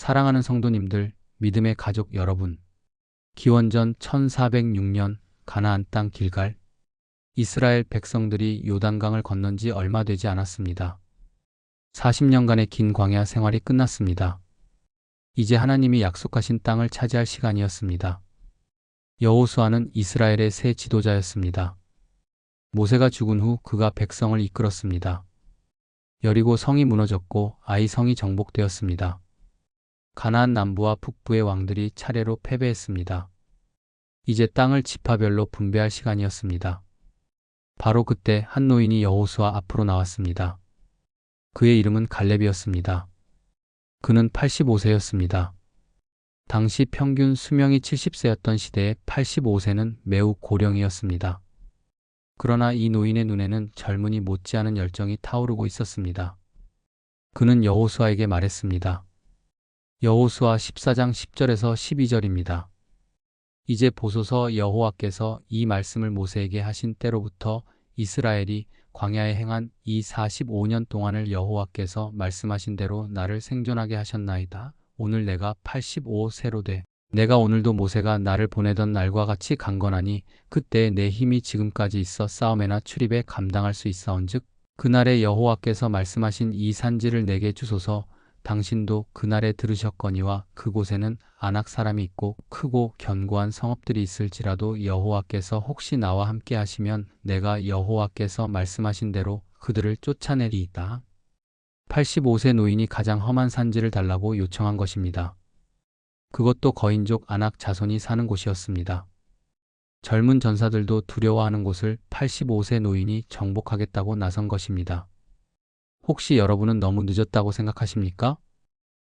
사랑하는 성도님들, 믿음의 가족 여러분, 기원전 1406년 가나안 땅 길갈, 이스라엘 백성들이 요단강을 건넌 지 얼마 되지 않았습니다. 40년간의 긴 광야 생활이 끝났습니다. 이제 하나님이 약속하신 땅을 차지할 시간이었습니다. 여호수아는 이스라엘의 새 지도자였습니다. 모세가 죽은 후 그가 백성을 이끌었습니다. 여리고 성이 무너졌고 아이 성이 정복되었습니다. 가나안 남부와 북부의 왕들이 차례로 패배했습니다. 이제 땅을 지파별로 분배할 시간이었습니다. 바로 그때 한 노인이 여호수아 앞으로 나왔습니다. 그의 이름은 갈렙이었습니다. 그는 85세였습니다. 당시 평균 수명이 70세였던 시대에 85세는 매우 고령이었습니다. 그러나 이 노인의 눈에는 젊은이 못지않은 열정이 타오르고 있었습니다. 그는 여호수아에게 말했습니다. 여호수아 14장 10절에서 12절입니다. 이제 보소서, 여호와께서 이 말씀을 모세에게 하신 때로부터 이스라엘이 광야에 행한 이 45년 동안을 여호와께서 말씀하신 대로 나를 생존하게 하셨나이다. 오늘 내가 85세로 돼 내가 오늘도 모세가 나를 보내던 날과 같이 강건하니 그때에 내 힘이 지금까지 있어 싸움에나 출입에 감당할 수 있사온즉 그날에 여호와께서 말씀하신 이 산지를 내게 주소서. 당신도 그날에 들으셨거니와 그곳에는 아낙 사람이 있고 크고 견고한 성읍들이 있을지라도 여호와께서 혹시 나와 함께 하시면 내가 여호와께서 말씀하신 대로 그들을 쫓아내리이다. 85세 노인이 가장 험한 산지를 달라고 요청한 것입니다. 그것도 거인족 아낙 자손이 사는 곳이었습니다. 젊은 전사들도 두려워하는 곳을 85세 노인이 정복하겠다고 나선 것입니다. 혹시 여러분은 너무 늦었다고 생각하십니까?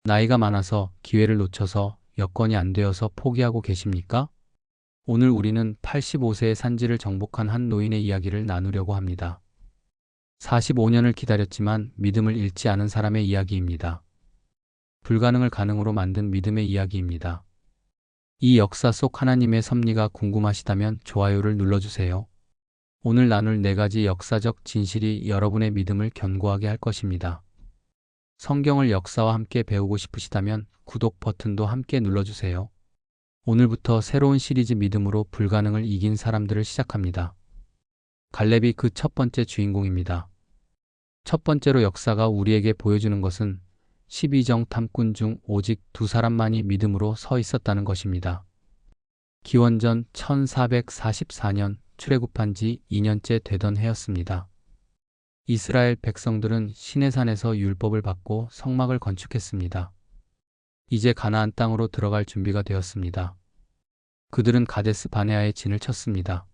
나이가 많아서, 기회를 놓쳐서, 여건이 안 되어서 포기하고 계십니까? 오늘 우리는 85세의 산지를 정복한 한 노인의 이야기를 나누려고 합니다. 45년을 기다렸지만 믿음을 잃지 않은 사람의 이야기입니다. 불가능을 가능으로 만든 믿음의 이야기입니다. 이 역사 속 하나님의 섭리가 궁금하시다면 좋아요를 눌러주세요. 오늘 나눌 4가지 역사적 진실이 여러분의 믿음을 견고하게 할 것입니다. 성경을 역사와 함께 배우고 싶으시다면 구독 버튼도 함께 눌러주세요. 오늘부터 새로운 시리즈 믿음으로 불가능을 이긴 사람들을 시작합니다. 갈렙이 그 첫 번째 주인공입니다. 첫 번째로 역사가 우리에게 보여주는 것은 12정 탐꾼 중 오직 2사람만이 믿음으로 서 있었다는 것입니다. 기원전 1444년 출애굽한 지 2년째 되던 해였습니다. 이스라엘 백성들은 시내산에서 율법을 받고 성막을 건축했습니다. 이제 가나안 땅으로 들어갈 준비가 되었습니다. 그들은 가데스 바네아에 진을 쳤습니다.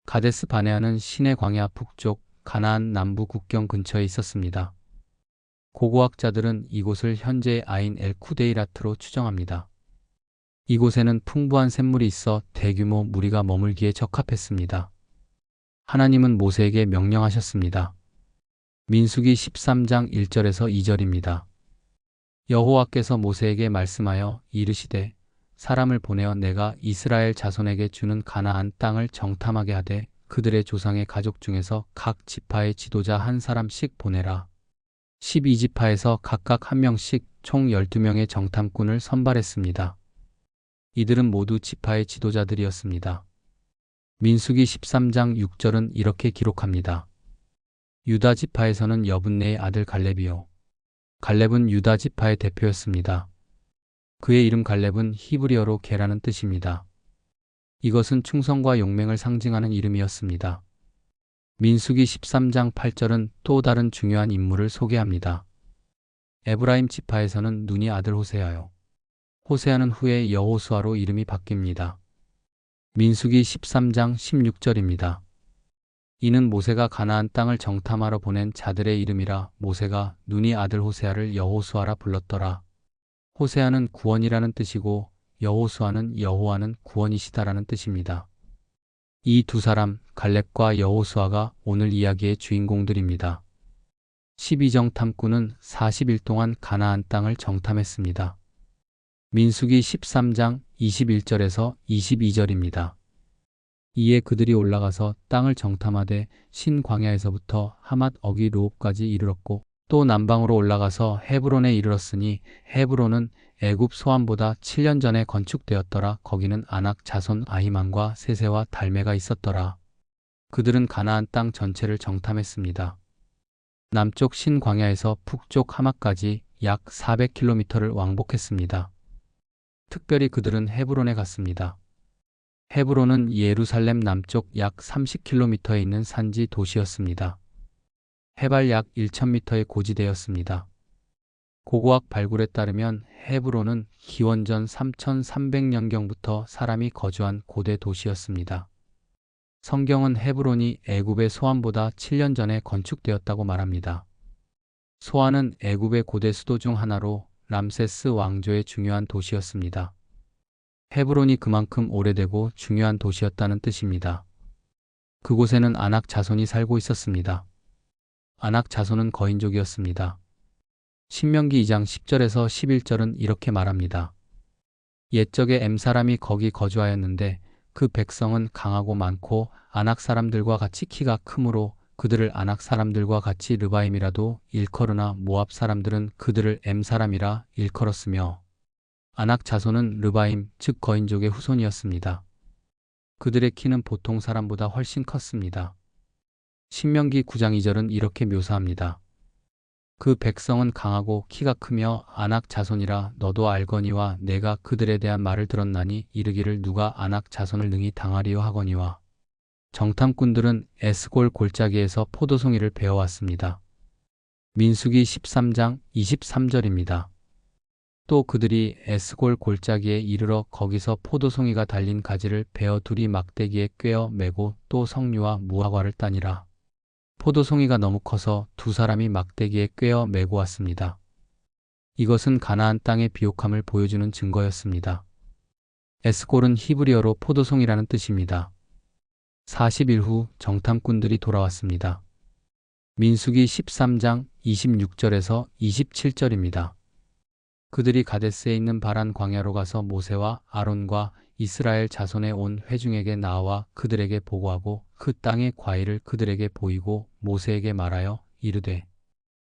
가데스 바네아는 시내 광야 북쪽 가나안 남부 국경 근처에 있었습니다. 고고학자들은 이곳을 현재의 아인 엘 쿠데이라트로 추정합니다. 이곳에는 풍부한 샘물이 있어 대규모 무리가 머물기에 적합했습니다. 하나님은 모세에게 명령하셨습니다. 민수기 13장 1절에서 2절입니다. 여호와께서 모세에게 말씀하여 이르시되 사람을 보내어 내가 이스라엘 자손에게 주는 가나안 땅을 정탐하게 하되 그들의 조상의 가족 중에서 각 지파의 지도자 한 사람씩 보내라. 12지파에서 각각 한 명씩 총 12명의 정탐꾼을 선발했습니다. 이들은 모두 지파의 지도자들이었습니다. 민수기 13장 6절은 이렇게 기록합니다. 유다 지파에서는 여분네의 아들 갈렙이요. 갈렙은 유다 지파의 대표였습니다. 그의 이름 갈렙은 히브리어로 개라는 뜻입니다. 이것은 충성과 용맹을 상징하는 이름이었습니다. 민수기 13장 8절은 또 다른 중요한 인물을 소개합니다. 에브라임 지파에서는 눈이 아들 호세아요. 호세아는 후에 여호수아로 이름이 바뀝니다. 민수기 13장 16절입니다. 이는 모세가 가나안 땅을 정탐하러 보낸 자들의 이름이라 모세가 눈이 아들 호세아를 여호수아라 불렀더라. 호세아는 구원이라는 뜻이고 여호수아는 여호와는 구원이시다라는 뜻입니다. 이 2사람 갈렙과 여호수아가 오늘 이야기의 주인공들입니다. 12정 탐꾼은 40일 동안 가나안 땅을 정탐했습니다. 민수기 13장 21절에서 22절입니다. 이에 그들이 올라가서 땅을 정탐하되 신광야에서부터 하맛 어기 르홉까지 이르렀고 또 남방으로 올라가서 헤브론에 이르렀으니 헤브론은 애굽 소안보다 7년 전에 건축되었더라. 거기는 아낙 자손 아히만과 세세와 달메가 있었더라. 그들은 가나안 땅 전체를 정탐했습니다. 남쪽 신광야에서 북쪽 하마까지 약 400km를 왕복했습니다. 특별히 그들은 헤브론에 갔습니다. 헤브론은 예루살렘 남쪽 약 30km에 있는 산지 도시였습니다. 해발 약 1000m의 고지대였습니다. 고고학 발굴에 따르면 헤브론은 기원전 3300년경부터 사람이 거주한 고대 도시였습니다. 성경은 헤브론이 애굽의 소안보다 7년 전에 건축되었다고 말합니다. 소안은 애굽의 고대 수도 중 하나로 람세스 왕조의 중요한 도시였습니다. 헤브론이 그만큼 오래되고 중요한 도시였다는 뜻입니다. 그곳에는 아낙 자손이 살고 있었습니다. 아낙 자손은 거인족이었습니다. 신명기 2장 10절에서 11절은 이렇게 말합니다. 옛적에 엠사람이 거기 거주하였는데 그 백성은 강하고 많고 아낙 사람들과 같이 키가 크므로 그들을 아낙 사람들과 같이 르바임이라도 일컬으나 모압 사람들은 그들을 엠사람이라 일컬었으며 아낙 자손은 르바임 즉 거인족의 후손이었습니다. 그들의 키는 보통 사람보다 훨씬 컸습니다. 신명기 9장 2절은 이렇게 묘사합니다. 그 백성은 강하고 키가 크며 아낙 자손이라 너도 알거니와 내가 그들에 대한 말을 들었나니 이르기를 누가 아낙 자손을 능히 당하리요 하거니와 정탐꾼들은 에스골 골짜기에서 포도송이를 베어왔습니다. 민수기 13장 23절입니다. 또 그들이 에스골 골짜기에 이르러 거기서 포도송이가 달린 가지를 베어 둘이 막대기에 꿰어 매고 또 석류와 무화과를 따니라. 포도송이가 너무 커서 두 사람이 막대기에 꿰어 메고 왔습니다. 이것은 가나안 땅의 비옥함을 보여주는 증거였습니다. 에스골은 히브리어로 포도송이라는 뜻입니다. 40일 후 정탐꾼들이 돌아왔습니다. 민수기 13장 26절에서 27절입니다. 그들이 가데스에 있는 바란 광야로 가서 모세와 아론과 이스라엘 자손의 온 회중에게 나와 그들에게 보고하고 그 땅의 과일을 그들에게 보이고 모세에게 말하여 이르되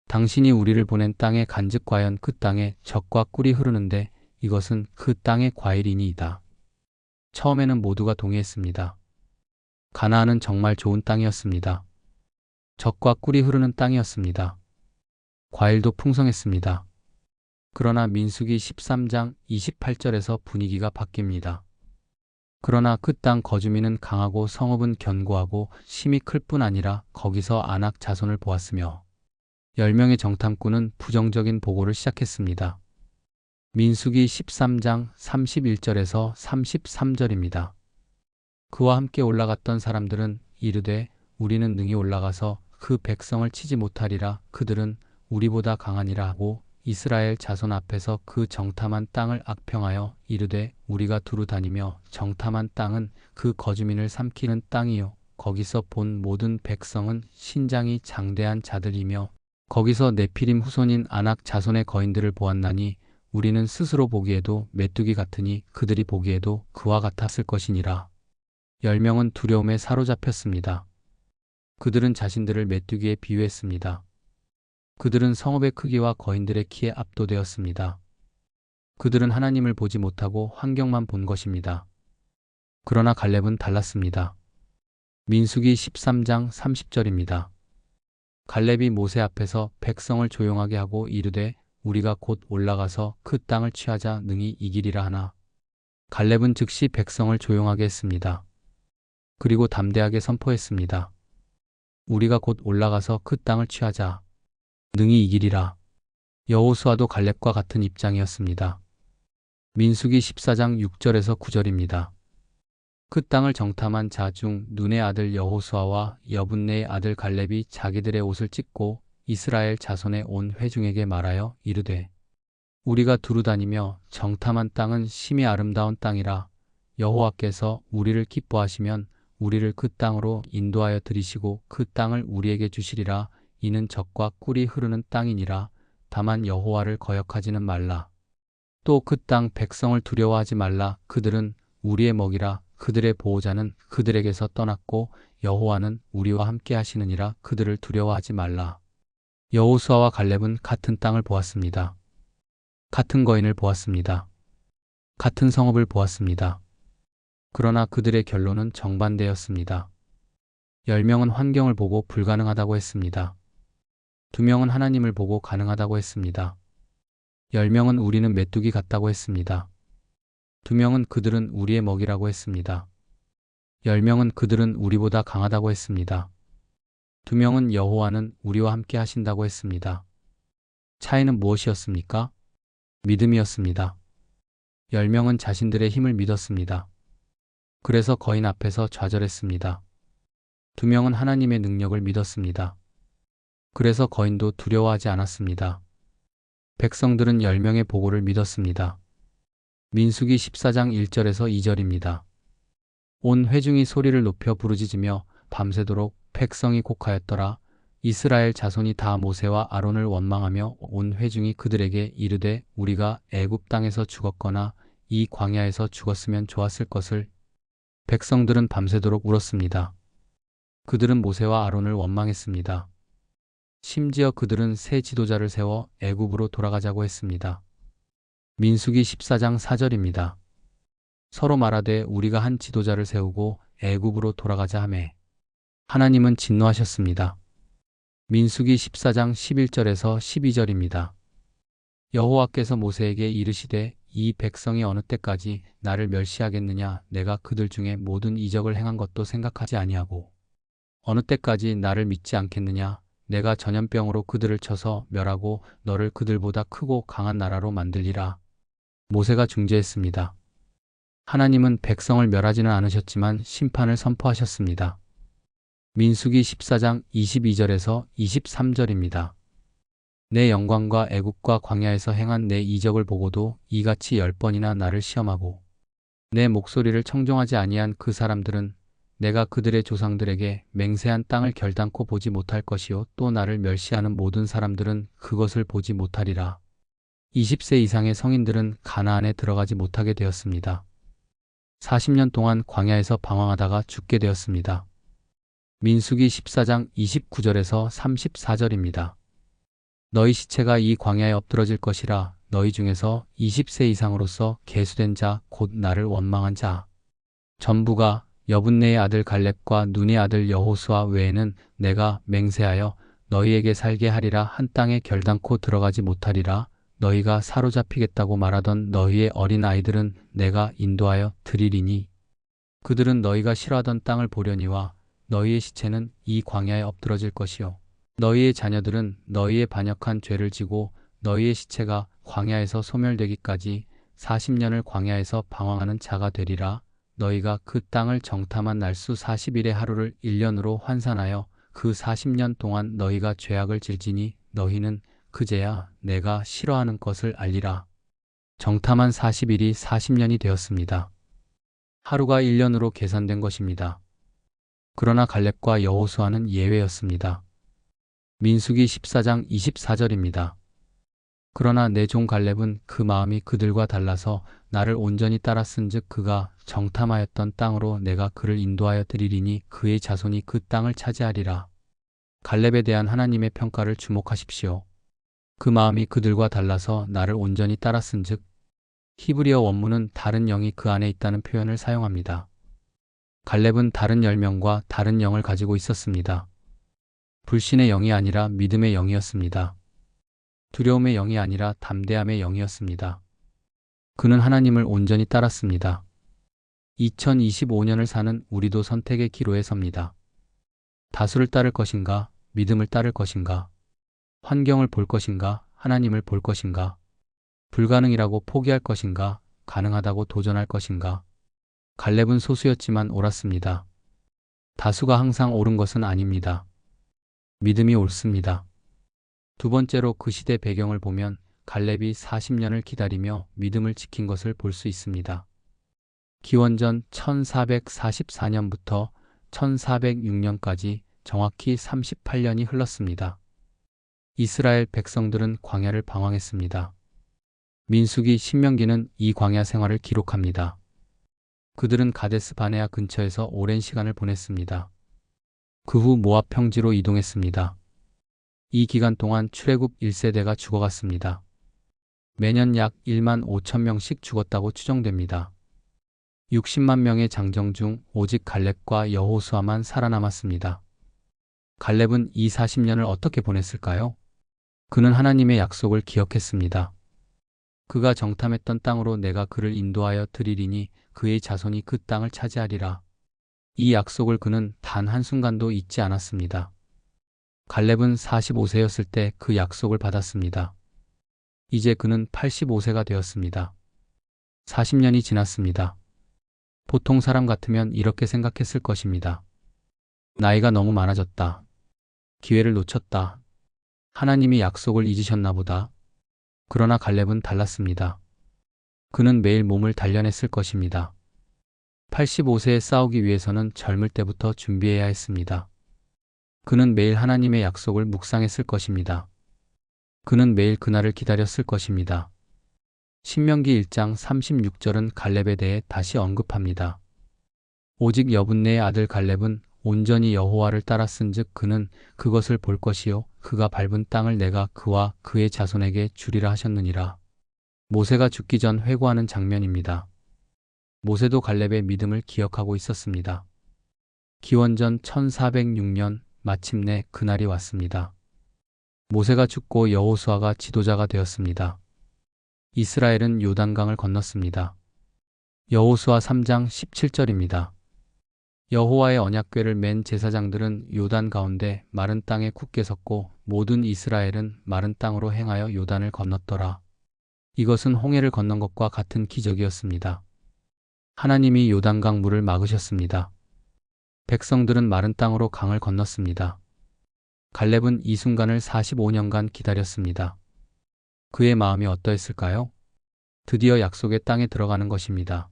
당신이 우리를 보낸 땅에 간즉 과연 그 땅에 젖과 꿀이 흐르는데 이것은 그 땅의 과일이니이다. 처음에는 모두가 동의했습니다. 가나안은 정말 좋은 땅이었습니다. 젖과 꿀이 흐르는 땅이었습니다. 과일도 풍성했습니다. 그러나 민수기 13장 28절에서 분위기가 바뀝니다. 그러나 그 땅 거주민은 강하고 성읍은 견고하고 심이 클 뿐 아니라 거기서 아낙 자손을 보았으며 10명의 정탐꾼은 부정적인 보고를 시작했습니다. 민수기 13장 31절에서 33절입니다. 그와 함께 올라갔던 사람들은 이르되 우리는 능히 올라가서 그 백성을 치지 못하리라. 그들은 우리보다 강하니라 하고 이스라엘 자손 앞에서 그 정탐한 땅을 악평하여 이르되 우리가 두루 다니며 정탐한 땅은 그 거주민을 삼키는 땅이요 거기서 본 모든 백성은 신장이 장대한 자들이며 거기서 네피림 후손인 아낙 자손의 거인들을 보았나니 우리는 스스로 보기에도 메뚜기 같으니 그들이 보기에도 그와 같았을 것이니라. 10명은 두려움에 사로잡혔습니다. 그들은 자신들을 메뚜기에 비유했습니다. 그들은 성읍의 크기와 거인들의 키에 압도되었습니다. 그들은 하나님을 보지 못하고 환경만 본 것입니다. 그러나 갈렙은 달랐습니다. 민수기 13장 30절입니다. 갈렙이 모세 앞에서 백성을 조용하게 하고 이르되 우리가 곧 올라가서 그 땅을 취하자 능히 이기리라 하나. 갈렙은 즉시 백성을 조용하게 했습니다. 그리고 담대하게 선포했습니다. 우리가 곧 올라가서 그 땅을 취하자. 능히 이기리라. 여호수아도 갈렙과 같은 입장이었습니다. 민수기 14장 6절에서 9절입니다. 그 땅을 정탐한 자 중 눈의 아들 여호수아와 여분네의 아들 갈렙이 자기들의 옷을 찢고 이스라엘 자손의 온 회중에게 말하여 이르되 우리가 두루 다니며 정탐한 땅은 심히 아름다운 땅이라. 여호와께서 우리를 기뻐하시면 우리를 그 땅으로 인도하여 들이시고 그 땅을 우리에게 주시리라. 이는 젖과 꿀이 흐르는 땅이니라. 다만 여호와를 거역하지는 말라. 또 그 땅 백성을 두려워하지 말라. 그들은 우리의 먹이라. 그들의 보호자는 그들에게서 떠났고 여호와는 우리와 함께 하시느니라. 그들을 두려워하지 말라. 여호수아와 갈렙은 같은 땅을 보았습니다. 같은 거인을 보았습니다. 같은 성읍을 보았습니다. 그러나 그들의 결론은 정반대였습니다. 10명은 환경을 보고 불가능하다고 했습니다. 2명은 하나님을 보고 가능하다고 했습니다. 10명은 우리는 메뚜기 같다고 했습니다. 2명은 그들은 우리의 먹이라고 했습니다. 10명은 그들은 우리보다 강하다고 했습니다. 2명은 여호와는 우리와 함께 하신다고 했습니다. 차이는 무엇이었습니까? 믿음이었습니다. 10명은 자신들의 힘을 믿었습니다. 그래서 거인 앞에서 좌절했습니다. 2명은 하나님의 능력을 믿었습니다. 그래서 거인도 두려워하지 않았습니다. 백성들은 10명의 보고를 믿었습니다. 민수기 14장 1절에서 2절입니다. 온 회중이 소리를 높여 부르짖으며 밤새도록 백성이 곡하였더라. 이스라엘 자손이 다 모세와 아론을 원망하며 온 회중이 그들에게 이르되 우리가 애굽 땅에서 죽었거나 이 광야에서 죽었으면 좋았을 것을. 백성들은 밤새도록 울었습니다. 그들은 모세와 아론을 원망했습니다. 심지어 그들은 새 지도자를 세워 애굽으로 돌아가자고 했습니다. 민수기 14장 4절입니다. 서로 말하되 우리가 한 지도자를 세우고 애굽으로 돌아가자 하매 하나님은 진노하셨습니다. 민수기 14장 11절에서 12절입니다. 여호와께서 모세에게 이르시되 이 백성이 어느 때까지 나를 멸시하겠느냐. 내가 그들 중에 모든 이적을 행한 것도 생각하지 아니하고 어느 때까지 나를 믿지 않겠느냐. 내가 전염병으로 그들을 쳐서 멸하고 너를 그들보다 크고 강한 나라로 만들리라. 모세가 중재했습니다. 하나님은 백성을 멸하지는 않으셨지만 심판을 선포하셨습니다. 민수기 14장 22절에서 23절입니다. 내 영광과 애굽과 광야에서 행한 내 이적을 보고도 이같이 10번이나 나를 시험하고 내 목소리를 청종하지 아니한 그 사람들은 내가 그들의 조상들에게 맹세한 땅을 결단코 보지 못할 것이요 또 나를 멸시하는 모든 사람들은 그것을 보지 못하리라. 20세 이상의 성인들은 가나안에 들어가지 못하게 되었습니다. 40년 동안 광야에서 방황하다가 죽게 되었습니다. 민수기 14장 29절에서 34절입니다. 너희 시체가 이 광야에 엎드러질 것이라. 너희 중에서 20세 이상으로서 계수된 자 곧 나를 원망한 자 전부가 여분네의 아들 갈렙과 눈의 아들 여호수아 외에는 내가 맹세하여 너희에게 살게 하리라. 한 땅에 결단코 들어가지 못하리라. 너희가 사로잡히겠다고 말하던 너희의 어린 아이들은 내가 인도하여 드리리니 그들은 너희가 싫어하던 땅을 보려니와 너희의 시체는 이 광야에 엎드러질 것이요 너희의 자녀들은 너희의 반역한 죄를 지고 너희의 시체가 광야에서 소멸되기까지 40년을 광야에서 방황하는 자가 되리라. 너희가 그 땅을 정탐한 날수 40일의 하루를 1년으로 환산하여 그 40년 동안 너희가 죄악을 질지니 너희는 그제야 내가 싫어하는 것을 알리라. 정탐한 40일이 40년이 되었습니다. 하루가 1년으로 계산된 것입니다. 그러나 갈렙과 여호수아는 예외였습니다. 민수기 14장 24절입니다. 그러나 내 종 갈렙은 그 마음이 그들과 달라서 나를 온전히 따랐은즉 그가 정탐하였던 땅으로 내가 그를 인도하여 드리리니 그의 자손이 그 땅을 차지하리라. 갈렙에 대한 하나님의 평가를 주목하십시오. 그 마음이 그들과 달라서 나를 온전히 따랐은즉 히브리어 원문은 다른 영이 그 안에 있다는 표현을 사용합니다. 갈렙은 다른 10명과 다른 영을 가지고 있었습니다. 불신의 영이 아니라 믿음의 영이었습니다. 두려움의 영이 아니라 담대함의 영이었습니다. 그는 하나님을 온전히 따랐습니다. 2025년을 사는 우리도 선택의 기로에 섭니다. 다수를 따를 것인가, 믿음을 따를 것인가, 환경을 볼 것인가, 하나님을 볼 것인가, 불가능이라고 포기할 것인가, 가능하다고 도전할 것인가. 갈렙은 소수였지만 옳았습니다. 다수가 항상 옳은 것은 아닙니다. 믿음이 옳습니다. 두 번째로 그 시대 배경을 보면 갈렙이 40년을 기다리며 믿음을 지킨 것을 볼 수 있습니다. 기원전 1444년부터 1406년까지 정확히 38년이 흘렀습니다. 이스라엘 백성들은 광야를 방황했습니다. 민수기 신명기는 이 광야 생활을 기록합니다. 그들은 가데스 바네아 근처에서 오랜 시간을 보냈습니다. 그 후 모압 평지로 이동했습니다. 이 기간 동안 출애굽 1세대가 죽어갔습니다. 매년 약 1만 5천 명씩 죽었다고 추정됩니다. 60만 명의 장정 중 오직 갈렙과 여호수아만 살아남았습니다. 갈렙은 이 40년을 어떻게 보냈을까요? 그는 하나님의 약속을 기억했습니다. 그가 정탐했던 땅으로 내가 그를 인도하여 드리리니 그의 자손이 그 땅을 차지하리라. 이 약속을 그는 단 한순간도 잊지 않았습니다. 갈렙은 45세였을 때 그 약속을 받았습니다. 이제 그는 85세가 되었습니다. 40년이 지났습니다. 보통 사람 같으면 이렇게 생각했을 것입니다. 나이가 너무 많아졌다. 기회를 놓쳤다. 하나님이 약속을 잊으셨나 보다. 그러나 갈렙은 달랐습니다. 그는 매일 몸을 단련했을 것입니다. 85세에 싸우기 위해서는 젊을 때부터 준비해야 했습니다. 그는 매일 하나님의 약속을 묵상했을 것입니다. 그는 매일 그날을 기다렸을 것입니다. 신명기 1장 36절은 갈렙에 대해 다시 언급합니다. 오직 여분네의 아들 갈렙은 온전히 여호와를 따랐은즉 그는 그것을 볼 것이요 그가 밟은 땅을 내가 그와 그의 자손에게 주리라 하셨느니라. 모세가 죽기 전 회고하는 장면입니다. 모세도 갈렙의 믿음을 기억하고 있었습니다. 기원전 1406년 마침내 그날이 왔습니다. 모세가 죽고 여호수아가 지도자가 되었습니다. 이스라엘은 요단강을 건넜습니다. 여호수아 3장 17절입니다. 여호와의 언약궤를 맨 제사장들은 요단 가운데 마른 땅에 굳게 섰고 모든 이스라엘은 마른 땅으로 행하여 요단을 건넜더라. 이것은 홍해를 건넌 것과 같은 기적이었습니다. 하나님이 요단강 물을 막으셨습니다. 백성들은 마른 땅으로 강을 건넜습니다. 갈렙은 이 순간을 45년간 기다렸습니다. 그의 마음이 어떠했을까요? 드디어 약속의 땅에 들어가는 것입니다.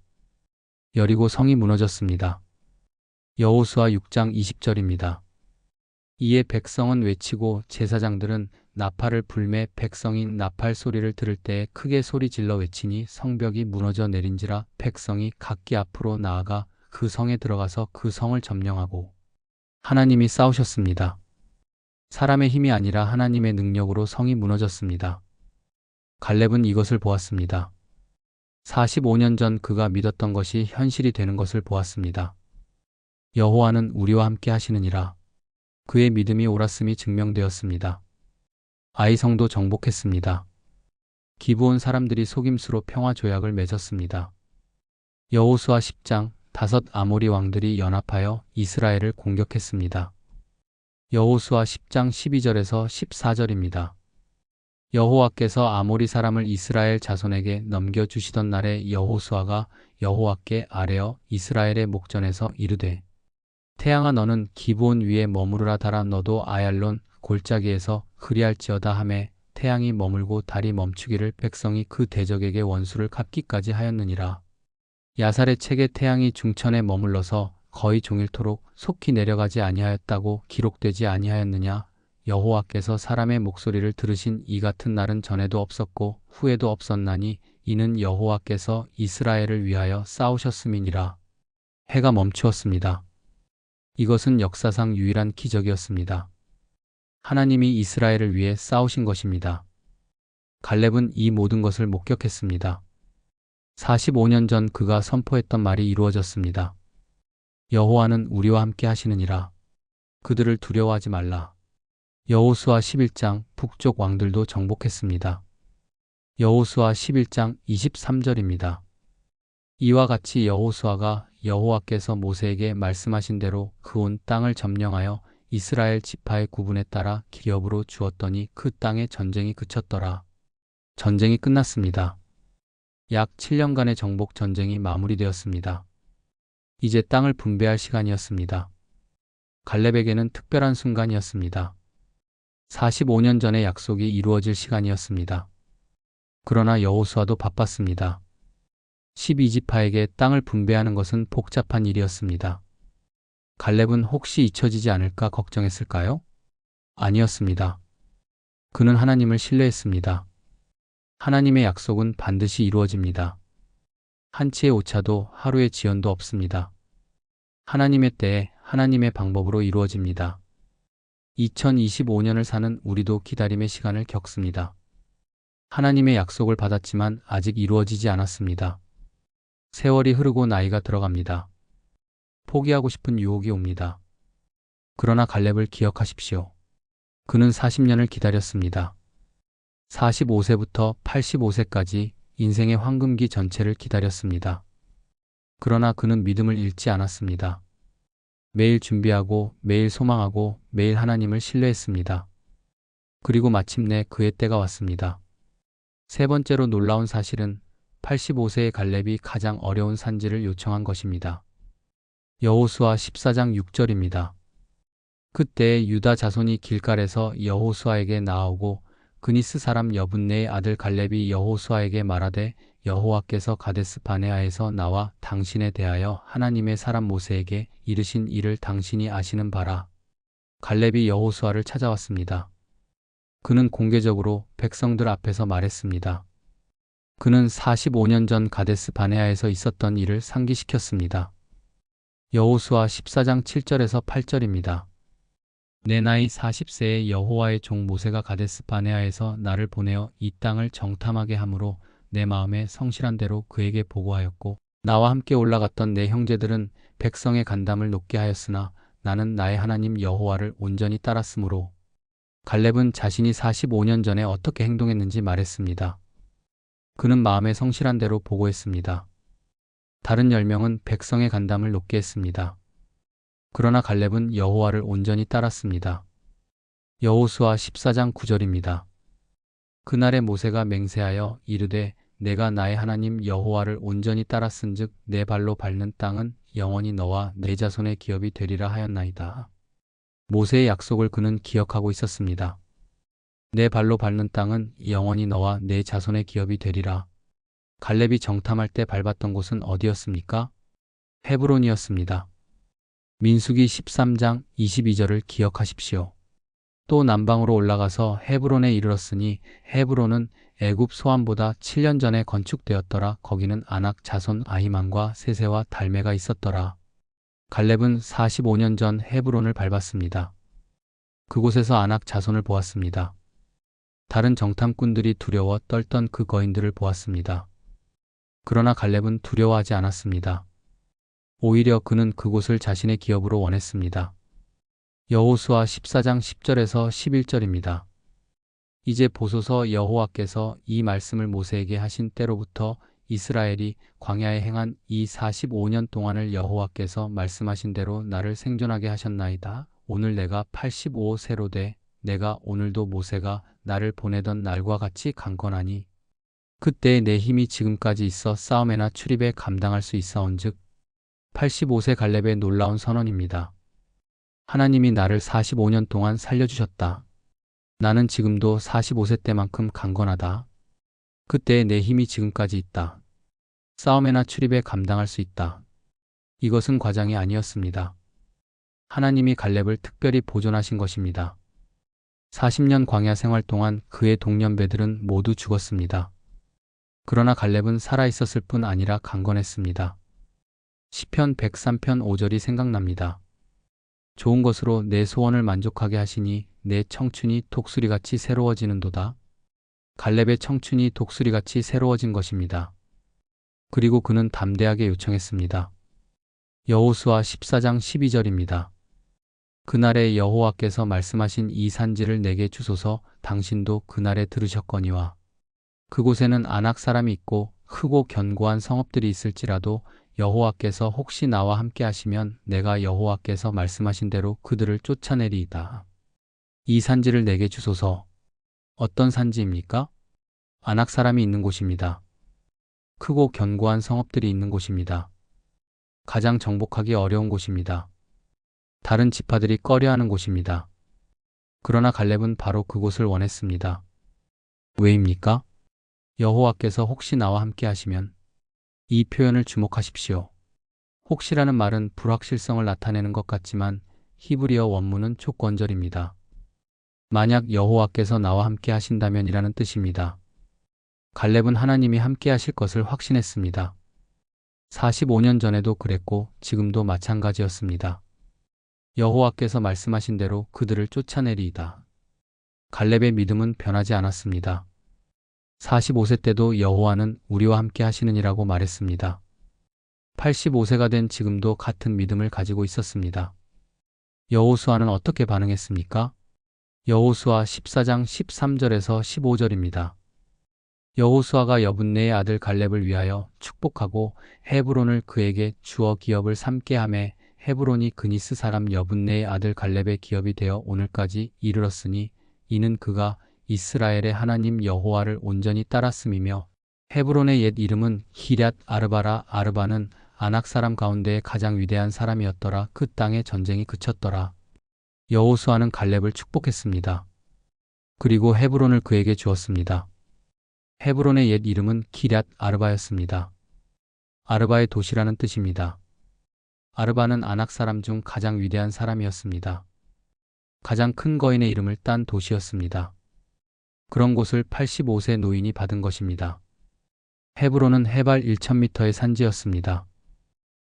여리고 성이 무너졌습니다. 여호수아 6장 20절입니다. 이에 백성은 외치고 제사장들은 나팔을 불매 백성이 나팔 소리를 들을 때에 크게 소리질러 외치니 성벽이 무너져 내린지라 백성이 각기 앞으로 나아가 그 성에 들어가서 그 성을 점령하고 하나님이 싸우셨습니다. 사람의 힘이 아니라 하나님의 능력으로 성이 무너졌습니다. 갈렙은 이것을 보았습니다. 45년 전 그가 믿었던 것이 현실이 되는 것을 보았습니다. 여호와는 우리와 함께 하시느니라. 그의 믿음이 옳았음이 증명되었습니다. 아이성도 정복했습니다. 기브온 사람들이 속임수로 평화 조약을 맺었습니다. 여호수아 10장 다섯 아모리 왕들이 연합하여 이스라엘을 공격했습니다. 여호수아 10장 12절에서 14절입니다. 여호와께서 아모리 사람을 이스라엘 자손에게 넘겨주시던 날에 여호수아가 여호와께 아뢰어 이스라엘의 목전에서 이르되 태양아 너는 기브온 위에 머무르라 달아 너도 아얄론 골짜기에서 그리할지어다 하매 태양이 머물고 달이 멈추기를 백성이 그 대적에게 원수를 갚기까지 하였느니라. 야살의 책에 태양이 중천에 머물러서 거의 종일토록 속히 내려가지 아니하였다고 기록되지 아니하였느냐. 여호와께서 사람의 목소리를 들으신 이 같은 날은 전에도 없었고 후에도 없었나니 이는 여호와께서 이스라엘을 위하여 싸우셨음이니라. 해가 멈추었습니다. 이것은 역사상 유일한 기적이었습니다. 하나님이 이스라엘을 위해 싸우신 것입니다. 갈렙은 이 모든 것을 목격했습니다. 45년 전 그가 선포했던 말이 이루어졌습니다. 여호와는 우리와 함께 하시느니라. 그들을 두려워하지 말라. 여호수아 11장 북쪽 왕들도 정복했습니다. 여호수아 11장 23절입니다. 이와 같이 여호수아가 여호와께서 모세에게 말씀하신 대로 그 온 땅을 점령하여 이스라엘 지파의 구분에 따라 기업으로 주었더니 그 땅의 전쟁이 그쳤더라. 전쟁이 끝났습니다. 약 7년간의 정복 전쟁이 마무리되었습니다. 이제 땅을 분배할 시간이었습니다. 갈렙에게는 특별한 순간이었습니다. 45년 전의 약속이 이루어질 시간이었습니다. 그러나 여호수아도 바빴습니다. 12지파에게 땅을 분배하는 것은 복잡한 일이었습니다. 갈렙은 혹시 잊혀지지 않을까 걱정했을까요? 아니었습니다. 그는 하나님을 신뢰했습니다. 하나님의 약속은 반드시 이루어집니다. 한치의 오차도 하루의 지연도 없습니다. 하나님의 때에 하나님의 방법으로 이루어집니다. 2025년을 사는 우리도 기다림의 시간을 겪습니다. 하나님의 약속을 받았지만 아직 이루어지지 않았습니다. 세월이 흐르고 나이가 들어갑니다. 포기하고 싶은 유혹이 옵니다. 그러나 갈렙을 기억하십시오. 그는 40년을 기다렸습니다. 45세부터 85세까지 인생의 황금기 전체를 기다렸습니다. 그러나 그는 믿음을 잃지 않았습니다. 매일 준비하고 매일 소망하고 매일 하나님을 신뢰했습니다. 그리고 마침내 그의 때가 왔습니다. 세 번째로 놀라운 사실은 85세의 갈렙이 가장 어려운 산지를 요청한 것입니다. 여호수아 14장 6절입니다. 그때 유다 자손이 길갈에서 여호수아에게 나아오고 그니스 사람 여분네의 아들 갈렙이 여호수아에게 말하되 여호와께서 가데스 바네아에서 나와 당신에 대하여 하나님의 사람 모세에게 이르신 일을 당신이 아시는 바라. 갈렙이 여호수아를 찾아왔습니다. 그는 공개적으로 백성들 앞에서 말했습니다. 그는 45년 전 가데스 바네아에서 있었던 일을 상기시켰습니다. 여호수아 14장 7절에서 8절입니다. 내 나이 40세에 여호와의 종 모세가 가데스 바네아에서 나를 보내어 이 땅을 정탐하게 함으로 내 마음에 성실한 대로 그에게 보고하였고 나와 함께 올라갔던 내 형제들은 백성의 간담을 높게 하였으나 나는 나의 하나님 여호와를 온전히 따랐으므로. 갈렙은 자신이 45년 전에 어떻게 행동했는지 말했습니다. 그는 마음에 성실한 대로 보고했습니다. 다른 10명은 백성의 간담을 높게 했습니다. 그러나 갈렙은 여호와를 온전히 따랐습니다. 여호수아 14장 9절입니다. 그날에 모세가 맹세하여 이르되 내가 나의 하나님 여호와를 온전히 따랐은즉 내 발로 밟는 땅은 영원히 너와 내 자손의 기업이 되리라 하였나이다. 모세의 약속을 그는 기억하고 있었습니다. 내 발로 밟는 땅은 영원히 너와 내 자손의 기업이 되리라. 갈렙이 정탐할 때 밟았던 곳은 어디였습니까? 헤브론이었습니다. 민수기 13장 22절을 기억하십시오. 또 남방으로 올라가서 헤브론에 이르렀으니 헤브론은 애굽 소안보다 7년 전에 건축되었더라. 거기는 아낙 자손 아히만과 세세와 달메가 있었더라. 갈렙은 45년 전 헤브론을 밟았습니다. 그곳에서 아낙 자손을 보았습니다. 다른 정탐꾼들이 두려워 떨던 그 거인들을 보았습니다. 그러나 갈렙은 두려워하지 않았습니다. 오히려 그는 그곳을 자신의 기업으로 원했습니다. 여호수아 14장 10절에서 11절입니다. 이제 보소서 여호와께서 이 말씀을 모세에게 하신 때로부터 이스라엘이 광야에 행한 이 45년 동안을 여호와께서 말씀하신 대로 나를 생존하게 하셨나이다. 오늘 내가 85세로 돼 내가 오늘도 모세가 나를 보내던 날과 같이 강건하니 그때 내 힘이 지금까지 있어 싸움에나 출입에 감당할 수 있사온즉 85세 갈렙의 놀라운 선언입니다. 하나님이 나를 45년 동안 살려주셨다. 나는 지금도 45세 때만큼 강건하다. 그때 내 힘이 지금까지 있다. 싸움에나 출입에 감당할 수 있다. 이것은 과장이 아니었습니다. 하나님이 갈렙을 특별히 보존하신 것입니다. 40년 광야 생활 동안 그의 동년배들은 모두 죽었습니다. 그러나 갈렙은 살아있었을 뿐 아니라 강건했습니다. 시편 103편 5절이 생각납니다. 좋은 것으로 내 소원을 만족하게 하시니 내 청춘이 독수리같이 새로워지는도다. 갈렙의 청춘이 독수리같이 새로워진 것입니다. 그리고 그는 담대하게 요청했습니다. 여호수아 14장 12절입니다. 그날에 여호와께서 말씀하신 이 산지를 내게 주소서. 당신도 그날에 들으셨거니와 그곳에는 아낙 사람이 있고 크고 견고한 성읍들이 있을지라도 여호와께서 혹시 나와 함께 하시면 내가 여호와께서 말씀하신 대로 그들을 쫓아내리이다. 이 산지를 내게 주소서. 어떤 산지입니까? 아낙 사람이 있는 곳입니다. 크고 견고한 성읍들이 있는 곳입니다. 가장 정복하기 어려운 곳입니다. 다른 지파들이 꺼려하는 곳입니다. 그러나 갈렙은 바로 그곳을 원했습니다. 왜입니까? 여호와께서 혹시 나와 함께 하시면. 이 표현을 주목하십시오. 혹시라는 말은 불확실성을 나타내는 것 같지만 히브리어 원문은 조건절입니다. 만약 여호와께서 나와 함께 하신다면이라는 뜻입니다. 갈렙은 하나님이 함께 하실 것을 확신했습니다. 45년 전에도 그랬고 지금도 마찬가지였습니다. 여호와께서 말씀하신 대로 그들을 쫓아내리이다. 갈렙의 믿음은 변하지 않았습니다. 45세 때도 여호와는 우리와 함께 하시느니라고 말했습니다. 85세가 된 지금도 같은 믿음을 가지고 있었습니다. 여호수아는 어떻게 반응했습니까? 여호수아 14장 13절에서 15절입니다. 여호수아가 여분네의 아들 갈렙을 위하여 축복하고 헤브론을 그에게 주어 기업을 삼게 하매 헤브론이 그니스 사람 여분네의 아들 갈렙의 기업이 되어 오늘까지 이르렀으니 이는 그가 이스라엘의 하나님 여호와를 온전히 따랐음이며 헤브론의 옛 이름은 기럇 아르바라. 아르바는 아낙 사람 가운데 가장 위대한 사람이었더라. 그 땅에 전쟁이 그쳤더라. 여호수아는 갈렙을 축복했습니다. 그리고 헤브론을 그에게 주었습니다. 헤브론의 옛 이름은 기럇 아르바였습니다. 아르바의 도시라는 뜻입니다. 아르바는 아낙 사람 중 가장 위대한 사람이었습니다. 가장 큰 거인의 이름을 딴 도시였습니다. 그런 곳을 85세 노인이 받은 것입니다. 헤브론은 해발 1000m의 산지였습니다.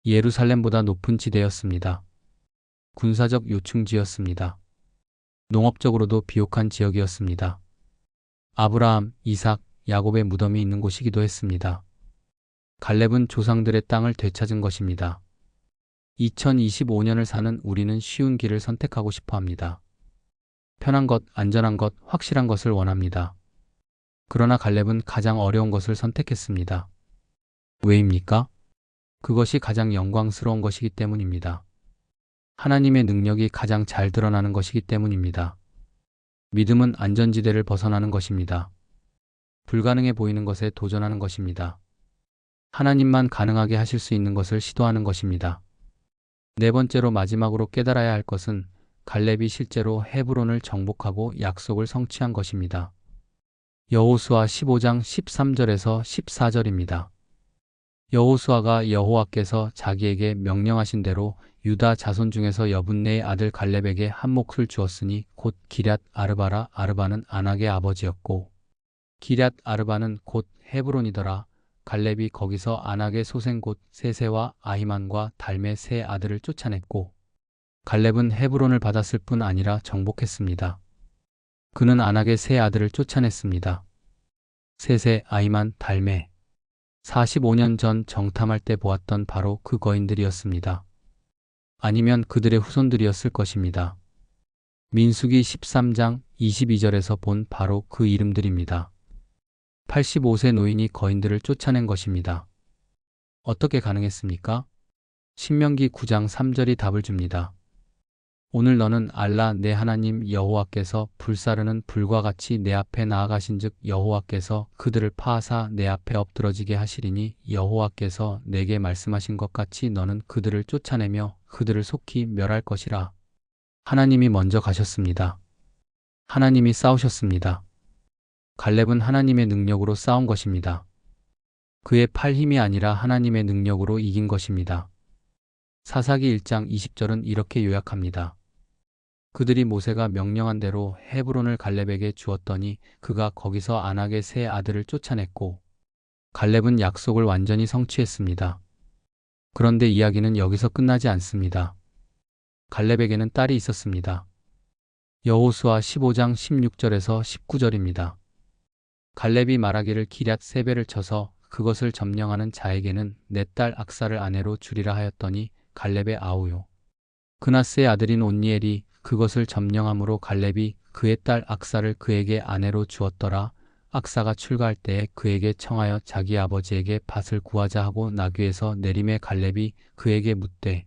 예루살렘보다 높은 지대였습니다. 군사적 요충지였습니다. 농업적으로도 비옥한 지역이었습니다. 아브라함, 이삭, 야곱의 무덤이 있는 곳이기도 했습니다. 갈렙은 조상들의 땅을 되찾은 것입니다. 2025년을 사는 우리는 쉬운 길을 선택하고 싶어 합니다. 편한 것, 안전한 것, 확실한 것을 원합니다. 그러나 갈렙은 가장 어려운 것을 선택했습니다. 왜입니까? 그것이 가장 영광스러운 것이기 때문입니다. 하나님의 능력이 가장 잘 드러나는 것이기 때문입니다. 믿음은 안전지대를 벗어나는 것입니다. 불가능해 보이는 것에 도전하는 것입니다. 하나님만 가능하게 하실 수 있는 것을 시도하는 것입니다. 네 번째로 마지막으로 깨달아야 할 것은 갈렙이 실제로 헤브론을 정복하고 약속을 성취한 것입니다. 여호수아 15장 13절에서 14절입니다. 여호수아가 여호와께서 자기에게 명령하신 대로 유다 자손 중에서 여분네의 아들 갈렙에게 한 몫을 주었으니 곧 기럇 아르바라. 아르바는 아낙의 아버지였고 기럇 아르바는 곧 헤브론이더라. 갈렙이 거기서 아낙의 소생 곧 세세와 아히만과 달메 세 아들을 쫓아냈고 갈렙은 헤브론을 받았을 뿐 아니라 정복했습니다. 그는 아낙의 세 아들을 쫓아냈습니다. 세세, 아히만, 달메. 45년 전 정탐할 때 보았던 바로 그 거인들이었습니다. 아니면 그들의 후손들이었을 것입니다. 민수기 13장 22절에서 본 바로 그 이름들입니다. 85세 노인이 거인들을 쫓아낸 것입니다. 어떻게 가능했습니까? 신명기 9장 3절이 답을 줍니다. 오늘 너는 알라 내 하나님 여호와께서 불사르는 불과 같이 내 앞에 나아가신즉 여호와께서 그들을 파하사 내 앞에 엎드러지게 하시리니 여호와께서 내게 말씀하신 것 같이 너는 그들을 쫓아내며 그들을 속히 멸할 것이라. 하나님이 먼저 가셨습니다. 하나님이 싸우셨습니다. 갈렙은 하나님의 능력으로 싸운 것입니다. 그의 팔 힘이 아니라 하나님의 능력으로 이긴 것입니다. 사사기 1장 20절은 이렇게 요약합니다. 그들이 모세가 명령한 대로 헤브론을 갈렙에게 주었더니 그가 거기서 아낙의 세 아들을 쫓아냈고 갈렙은 약속을 완전히 성취했습니다. 그런데 이야기는 여기서 끝나지 않습니다. 갈렙에게는 딸이 있었습니다. 여호수아 15장 16절에서 19절입니다. 갈렙이 말하기를 기럇 세배를 쳐서 그것을 점령하는 자에게는 내 딸 악사를 아내로 주리라 하였더니 갈렙의 아우요 그나스의 아들인 온니엘이 그것을 점령함으로 갈렙이 그의 딸 악사를 그에게 아내로 주었더라. 악사가 출가할 때에 그에게 청하여 자기 아버지에게 밭을 구하자 하고 나귀에서 내림에 갈렙이 그에게 묻되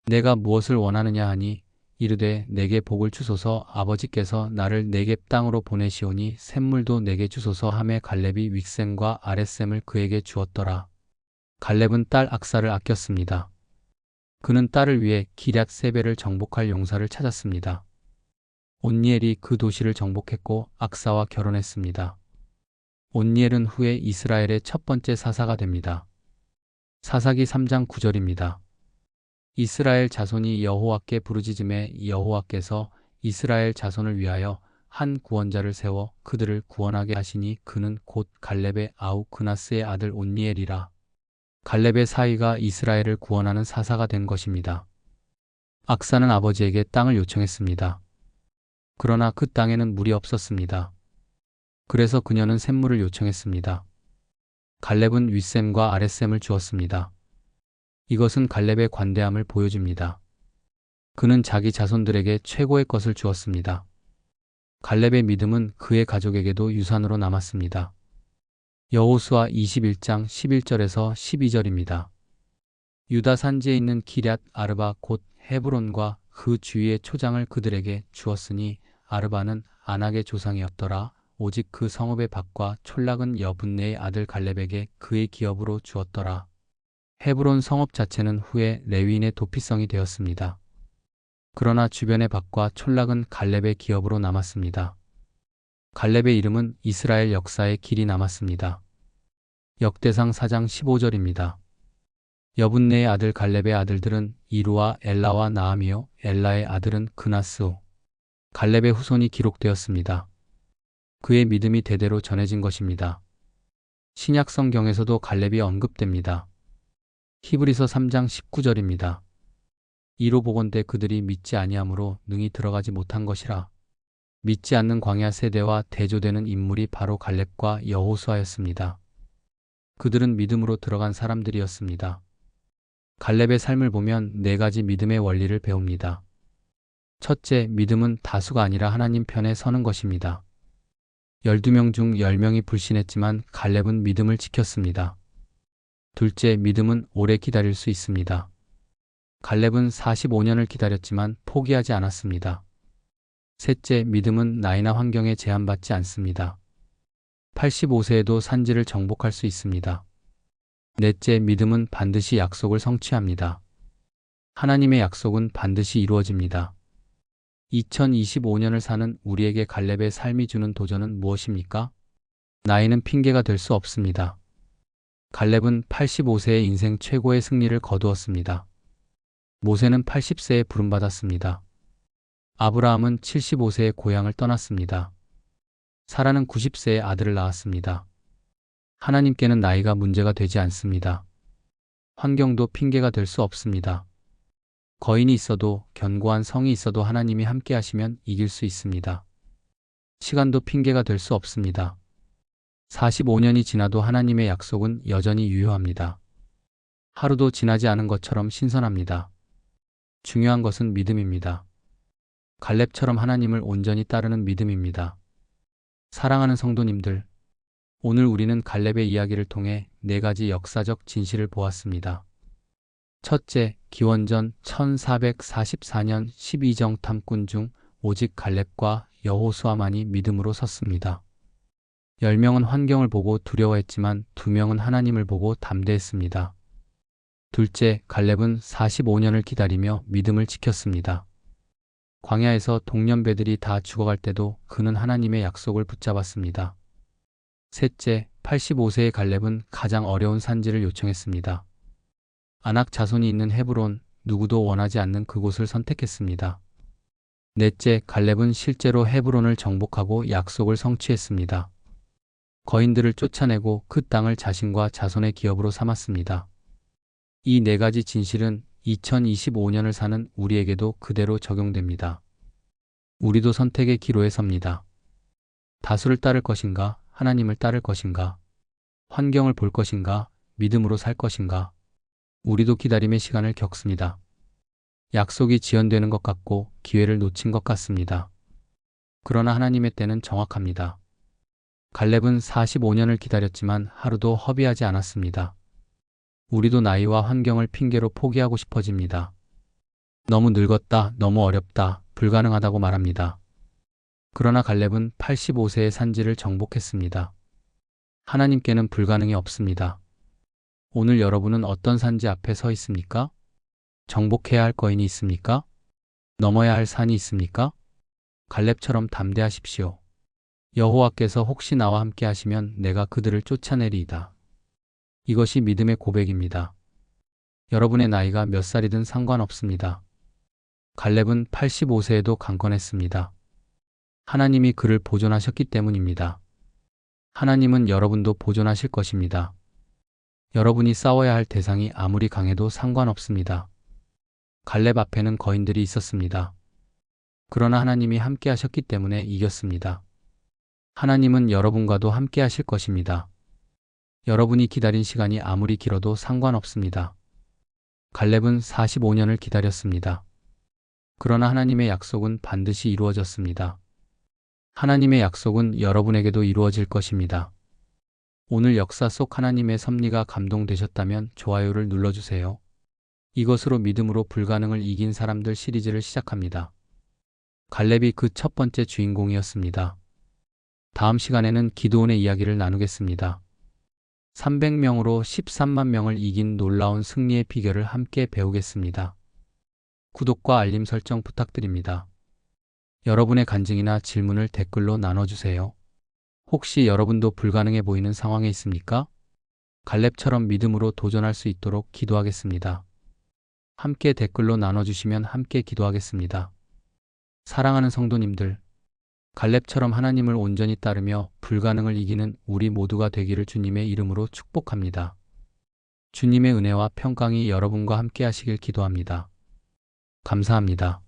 내가 무엇을 원하느냐 하니 이르되 내게 복을 주소서 아버지께서 나를 네겝 땅으로 보내시오니 샘물도 내게 주소서 하매 갈렙이 윗샘과 아랫샘을 그에게 주었더라. 갈렙은 딸 악사를 아꼈습니다. 그는 딸을 위해 기럇 세배를 정복할 용사를 찾았습니다. 온니엘이 그 도시를 정복했고 악사와 결혼했습니다. 온니엘은 후에 이스라엘의 첫 번째 사사가 됩니다. 사사기 3장 9절입니다. 이스라엘 자손이 여호와께 부르짖음에 여호와께서 이스라엘 자손을 위하여 한 구원자를 세워 그들을 구원하게 하시니 그는 곧 갈렙의 아우 그나스의 아들 온니엘이라. 갈렙의 사위가 이스라엘을 구원하는 사사가 된 것입니다. 악사는 아버지에게 땅을 요청했습니다. 그러나 그 땅에는 물이 없었습니다. 그래서 그녀는 샘물을 요청했습니다. 갈렙은 윗샘과 아랫샘을 주었습니다. 이것은 갈렙의 관대함을 보여줍니다. 그는 자기 자손들에게 최고의 것을 주었습니다. 갈렙의 믿음은 그의 가족에게도 유산으로 남았습니다. 여호수아 21장 11절에서 12절입니다. 유다 산지에 있는 기럇 아르바 곧 헤브론과 그 주위의 초장을 그들에게 주었으니 아르바는 아낙의 조상이었더라. 오직 그 성읍의 밭과 촌락은 여분네의 아들 갈렙에게 그의 기업으로 주었더라. 헤브론 성읍 자체는 후에 레위인의 도피성이 되었습니다. 그러나 주변의 밭과 촌락은 갈렙의 기업으로 남았습니다. 갈렙의 이름은 이스라엘 역사에 길이 남았습니다. 역대상 4장 15절입니다. 여분네의 아들 갈렙의 아들들은 이루와 엘라와 나암이요 엘라의 아들은 그나스오. 갈렙의 후손이 기록되었습니다. 그의 믿음이 대대로 전해진 것입니다. 신약 성경에서도 갈렙이 언급됩니다. 히브리서 3장 19절입니다. 이로 보건대 그들이 믿지 아니함으로 능히 들어가지 못한 것이라. 믿지 않는 광야 세대와 대조되는 인물이 바로 갈렙과 여호수아였습니다. 그들은 믿음으로 들어간 사람들이었습니다. 갈렙의 삶을 보면 네 가지 믿음의 원리를 배웁니다. 첫째, 믿음은 다수가 아니라 하나님 편에 서는 것입니다. 12명 중 10명이 불신했지만 갈렙은 믿음을 지켰습니다. 둘째, 믿음은 오래 기다릴 수 있습니다. 갈렙은 45년을 기다렸지만 포기하지 않았습니다. 셋째, 믿음은 나이나 환경에 제한받지 않습니다. 85세에도 산지를 정복할 수 있습니다. 넷째, 믿음은 반드시 약속을 성취합니다. 하나님의 약속은 반드시 이루어집니다. 2025년을 사는 우리에게 갈렙의 삶이 주는 도전은 무엇입니까? 나이는 핑계가 될 수 없습니다. 갈렙은 85세의 인생 최고의 승리를 거두었습니다. 모세는 80세에 부름받았습니다. 아브라함은 75세에 고향을 떠났습니다. 사라는 90세에 아들을 낳았습니다. 하나님께는 나이가 문제가 되지 않습니다. 환경도 핑계가 될 수 없습니다. 거인이 있어도 견고한 성이 있어도 하나님이 함께 하시면 이길 수 있습니다. 시간도 핑계가 될 수 없습니다. 45년이 지나도 하나님의 약속은 여전히 유효합니다. 하루도 지나지 않은 것처럼 신선합니다. 중요한 것은 믿음입니다. 갈렙처럼 하나님을 온전히 따르는 믿음입니다. 사랑하는 성도님들, 오늘 우리는 갈렙의 이야기를 통해 네 가지 역사적 진실을 보았습니다. 첫째, 기원전 1444년 12정 탐꾼 중 오직 갈렙과 여호수아만이 믿음으로 섰습니다. 10명은 환경을 보고 두려워했지만 2명은 하나님을 보고 담대했습니다. 둘째, 갈렙은 45년을 기다리며 믿음을 지켰습니다. 광야에서 동년배들이 다 죽어갈 때도 그는 하나님의 약속을 붙잡았습니다. 셋째, 85세의 갈렙은 가장 어려운 산지를 요청했습니다. 아낙 자손이 있는 헤브론, 누구도 원하지 않는 그곳을 선택했습니다. 넷째, 갈렙은 실제로 헤브론을 정복하고 약속을 성취했습니다. 거인들을 쫓아내고 그 땅을 자신과 자손의 기업으로 삼았습니다. 이 네 가지 진실은 2025년을 사는 우리에게도 그대로 적용됩니다. 우리도 선택의 기로에 섭니다. 다수를 따를 것인가, 하나님을 따를 것인가, 환경을 볼 것인가, 믿음으로 살 것인가. 우리도 기다림의 시간을 겪습니다. 약속이 지연되는 것 같고 기회를 놓친 것 같습니다. 그러나 하나님의 때는 정확합니다. 갈렙은 45년을 기다렸지만 하루도 허비하지 않았습니다. 우리도 나이와 환경을 핑계로 포기하고 싶어집니다. 너무 늙었다, 너무 어렵다, 불가능하다고 말합니다. 그러나 갈렙은 85세의 산지를 정복했습니다. 하나님께는 불가능이 없습니다. 오늘 여러분은 어떤 산지 앞에 서 있습니까? 정복해야 할 거인이 있습니까? 넘어야 할 산이 있습니까? 갈렙처럼 담대하십시오. 여호와께서 혹시 나와 함께 하시면 내가 그들을 쫓아내리이다. 이것이 믿음의 고백입니다. 여러분의 나이가 몇 살이든 상관없습니다. 갈렙은 85세에도 강건했습니다. 하나님이 그를 보존하셨기 때문입니다. 하나님은 여러분도 보존하실 것입니다. 여러분이 싸워야 할 대상이 아무리 강해도 상관없습니다. 갈렙 앞에는 거인들이 있었습니다. 그러나 하나님이 함께 하셨기 때문에 이겼습니다. 하나님은 여러분과도 함께 하실 것입니다. 여러분이 기다린 시간이 아무리 길어도 상관없습니다. 갈렙은 45년을 기다렸습니다. 그러나 하나님의 약속은 반드시 이루어졌습니다. 하나님의 약속은 여러분에게도 이루어질 것입니다. 오늘 역사 속 하나님의 섭리가 감동되셨다면 좋아요를 눌러주세요. 이것으로 믿음으로 불가능을 이긴 사람들 시리즈를 시작합니다. 갈렙이 그 첫 번째 주인공이었습니다. 다음 시간에는 기드온의 이야기를 나누겠습니다. 300명으로 13만 명을 이긴 놀라운 승리의 비결을 함께 배우겠습니다. 구독과 알림 설정 부탁드립니다. 여러분의 간증이나 질문을 댓글로 나눠주세요. 혹시 여러분도 불가능해 보이는 상황에 있습니까? 갈렙처럼 믿음으로 도전할 수 있도록 기도하겠습니다. 함께 댓글로 나눠주시면 함께 기도하겠습니다. 사랑하는 성도님들, 갈렙처럼 하나님을 온전히 따르며 불가능을 이기는 우리 모두가 되기를 주님의 이름으로 축복합니다. 주님의 은혜와 평강이 여러분과 함께 하시길 기도합니다. 감사합니다.